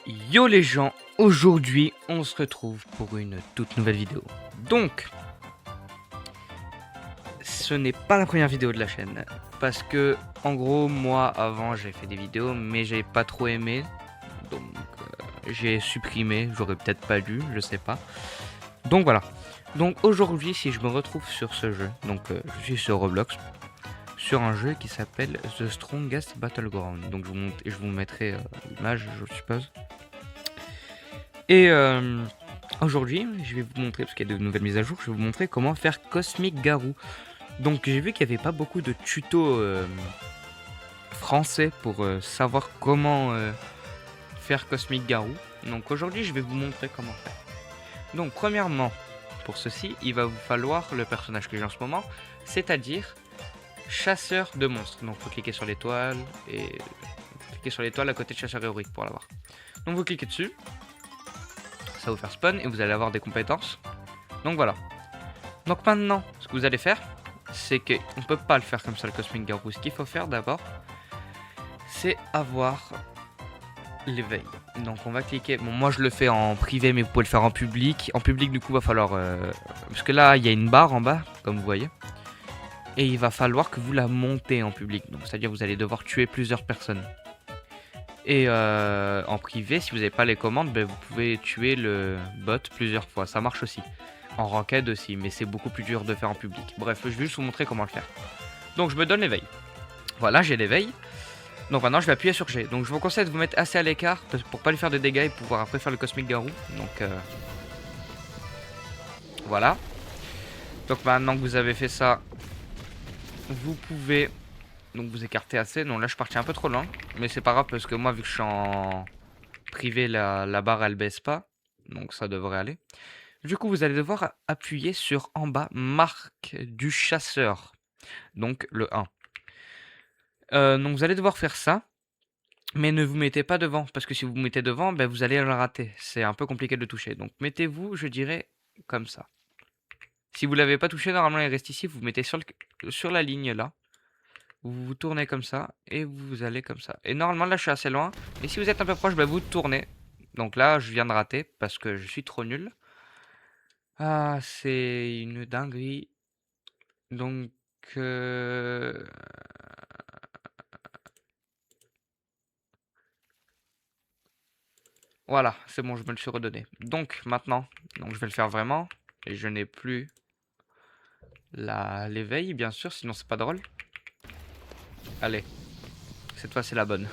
Yo les gens, aujourd'hui on se retrouve pour une toute nouvelle vidéo. Donc, ce n'est pas la première vidéo de la chaîne. Parce que, en gros, moi avant j'ai fait des vidéos mais j'ai pas trop aimé. Donc j'ai supprimé, j'aurais peut-être pas dû, je sais pas. Donc voilà. Donc aujourd'hui si je me retrouve sur ce jeu, donc je suis sur Roblox, sur un jeu qui s'appelle The Strongest Battleground. Donc je vous mettrai l'image je suppose. Et aujourd'hui, je vais vous montrer, parce qu'il y a de nouvelles mises à jour, je vais vous montrer comment faire Cosmic Garou. Donc j'ai vu qu'il n'y avait pas beaucoup de tutos français pour savoir comment faire Cosmic Garou. Donc aujourd'hui, je vais vous montrer comment faire. Donc premièrement, pour ceci, il va vous falloir le personnage que j'ai en ce moment, c'est-à-dire chasseur de monstres. Donc vous cliquez sur l'étoile et cliquez sur l'étoile à côté de chasseur héroïque pour l'avoir. Donc vous cliquez dessus. Ça va vous faire spawn et vous allez avoir des compétences. Donc voilà. Donc maintenant, ce que vous allez faire, c'est qu'on ne peut pas le faire comme ça le Cosmic Garou. Ce qu'il faut faire d'abord, c'est avoir l'éveil. Donc on va cliquer. Bon, moi je le fais en privé, mais vous pouvez le faire en public. En public, du coup, va falloir. Parce que là, il y a une barre en bas, comme vous voyez. Et il va falloir que vous la montez en public. Donc c'est-à-dire que vous allez devoir tuer plusieurs personnes. Et en privé, si vous n'avez pas les commandes, ben, vous pouvez tuer le bot plusieurs fois. Ça marche aussi. En ranked aussi, mais c'est beaucoup plus dur de faire en public. Bref, je vais juste vous montrer comment le faire. Donc je me donne l'éveil. Voilà, j'ai l'éveil. Donc maintenant, je vais appuyer sur G. Donc je vous conseille de vous mettre assez à l'écart pour pas lui faire de dégâts et pouvoir après faire le Cosmic Garou. Donc voilà. Donc maintenant que vous avez fait ça, vous pouvez donc vous écarter assez. Non, là je suis parti un peu trop loin. Mais c'est pas grave parce que moi, vu que je suis en privé, la barre elle baisse pas. Donc ça devrait aller. Du coup, vous allez devoir appuyer sur en bas, marque du chasseur. Donc le 1. Donc vous allez devoir faire ça. Mais ne vous mettez pas devant. Parce que si vous vous mettez devant, ben, vous allez le rater. C'est un peu compliqué de le toucher. Donc mettez-vous, je dirais, comme ça. Si vous ne l'avez pas touché, normalement il reste ici. Vous vous mettez sur la ligne là. Vous vous tournez comme ça. Et vous allez comme ça. Et normalement là je suis assez loin. Mais si vous êtes un peu proche, ben, vous tournez. Donc là je viens de rater. Parce que je suis trop nul. Ah, c'est une dinguerie. Donc, voilà, c'est bon, je me le suis redonné. Donc, maintenant, donc je vais le faire vraiment. Et je n'ai plus l'éveil, bien sûr, sinon c'est pas drôle. Allez, cette fois c'est la bonne.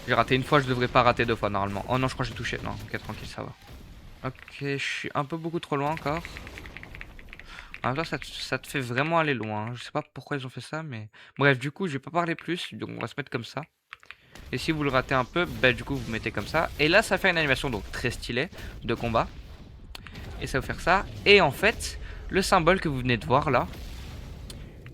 J'ai raté une fois, je devrais pas rater deux fois normalement. Oh non, je crois que j'ai touché. Non, ok, tranquille, ça va. Ok, je suis un peu beaucoup trop loin encore. En même temps, ça te fait vraiment aller loin, hein. Je sais pas pourquoi ils ont fait ça, mais... Bref, du coup, je vais pas parler plus, donc on va se mettre comme ça. Et si vous le ratez un peu, bah du coup vous mettez comme ça. Et là ça fait une animation donc très stylée de combat. Et ça va faire ça. Et en fait, le symbole que vous venez de voir là,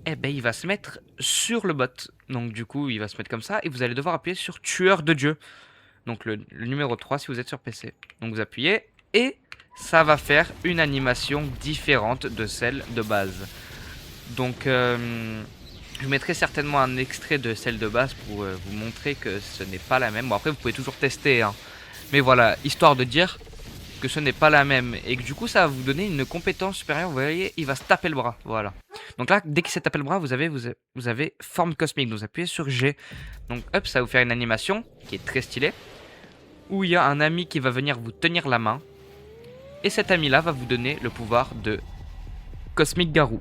eh ben il va se mettre sur le bot. Donc du coup il va se mettre comme ça. Et vous allez devoir appuyer sur tueur de Dieu. Donc le numéro 3 si vous êtes sur PC. Donc vous appuyez et ça va faire une animation différente de celle de base. Donc je mettrai certainement un extrait de celle de base pour vous montrer que ce n'est pas la même. Bon après vous pouvez toujours tester hein. Mais voilà, histoire de dire que ce n'est pas la même. Et que du coup ça va vous donner une compétence supérieure. Vous voyez, il va se taper le bras. Voilà. Donc là, dès qu'il s'est tapé le bras, vous avez forme cosmique. Donc vous appuyez sur G. Donc hop, ça va vous faire une animation qui est très stylée. Où il y a un ami qui va venir vous tenir la main. Et cet ami là va vous donner le pouvoir de Cosmic Garou.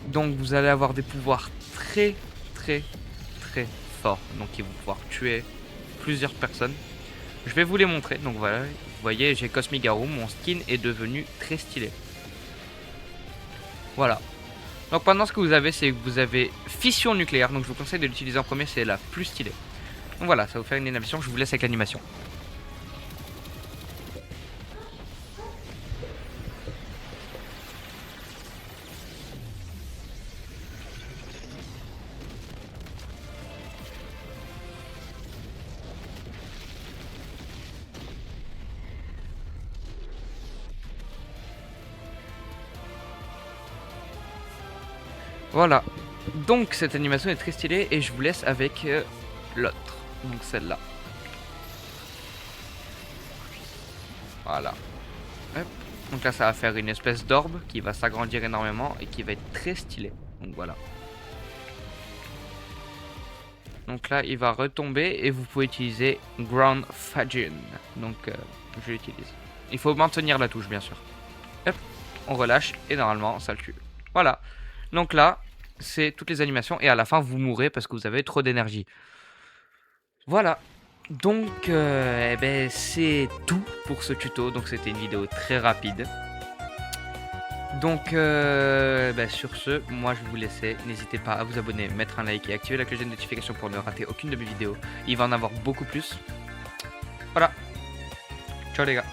Donc vous allez avoir des pouvoirs très très forts. Donc ils vont pouvoir tuer plusieurs personnes. Je vais vous les montrer. Donc voilà, vous voyez j'ai Cosmic Garou. Mon skin est devenu très stylé. Voilà. Donc maintenant ce que vous avez c'est que vous avez fission nucléaire. Donc je vous conseille de l'utiliser en premier, c'est la plus stylée. Donc voilà, ça va vous faire une animation. Je vous laisse avec l'animation. Voilà. Donc cette animation est très stylée et je vous laisse avec l'autre. Donc celle-là. Voilà. Hop. Donc là, ça va faire une espèce d'orbe qui va s'agrandir énormément et qui va être très stylé. Donc voilà. Donc là, il va retomber et vous pouvez utiliser Ground Fagin. Donc je l'utilise. Il faut maintenir la touche, bien sûr. Hop, on relâche et normalement, ça le tue. Voilà. Donc là, c'est toutes les animations et à la fin, vous mourrez parce que vous avez trop d'énergie. Voilà. Donc, eh ben, c'est tout pour ce tuto. Donc, c'était une vidéo très rapide. Donc, ben, sur ce, moi je vais vous laisser. N'hésitez pas à vous abonner, mettre un like et activer la cloche de notification pour ne rater aucune de mes vidéos. Il va en avoir beaucoup plus. Voilà. Ciao les gars.